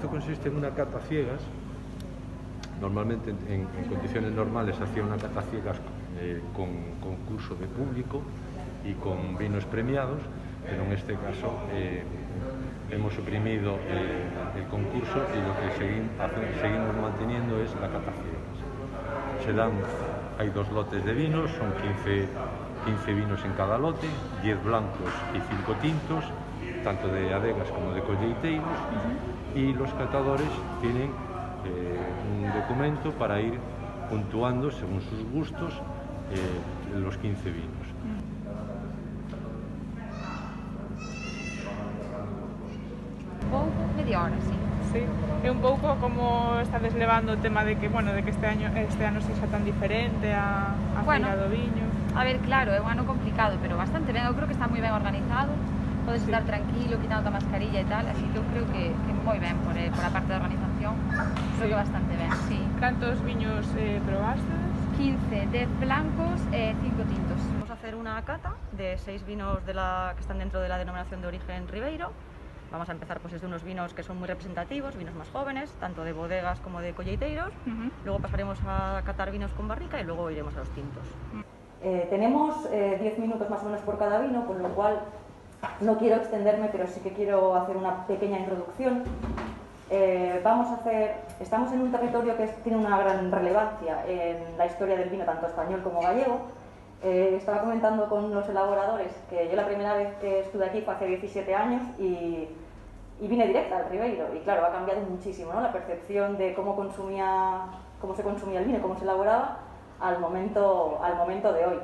esto consiste en una cata ciegas. Normalmente en condiciones normales se hacía una cata ciegas con concurso de público y con vinos premiados, pero en este caso hemos suprimido el concurso y lo que seguimos manteniendo es la cata ciegas. Hay 2 lotes de vinos, son 15 vinos en cada lote, 10 blancos y 5 tintos, tanto de adegas como de colleiteiros, y los catadores tienen un documento para ir puntuando según sus gustos los 15 vinos. Media hora, sí. Sí, e un pouco como estades levando o tema de que, bueno, de que este ano sexa tan diferente a Feira do Viño. A ver, claro, é un ano complicado, pero bastante ben, eu creo que está moi ben organizado, podes estar tranquilo, quitando a mascarilla e tal, así que eu creo que moi ben por a parte da organización, creo que bastante ben, sí. Cantos viños probastes? 15, 10 blancos e 5 tintos. Vamos a hacer una cata de 6 vinos que están dentro de la denominación de origen Ribeiro. Vamos a empezar pues desde unos vinos que son muy representativos, vinos más jóvenes, tanto de bodegas como de colleiteiros. Luego pasaremos a catar vinos con barrica y luego iremos a los tintos. Tenemos 10 minutos más o menos por cada vino, con lo cual no quiero extenderme, pero sí que quiero hacer una pequeña introducción. Estamos en un territorio que tiene una gran relevancia en la historia del vino, tanto español como gallego. Estaba comentando con los elaboradores que yo la primera vez que estuve aquí fue hace 17 años y vine directa al Ribeiro, y claro, ha cambiado muchísimo, ¿no? La percepción de cómo se consumía el vino, cómo se elaboraba al momento de hoy.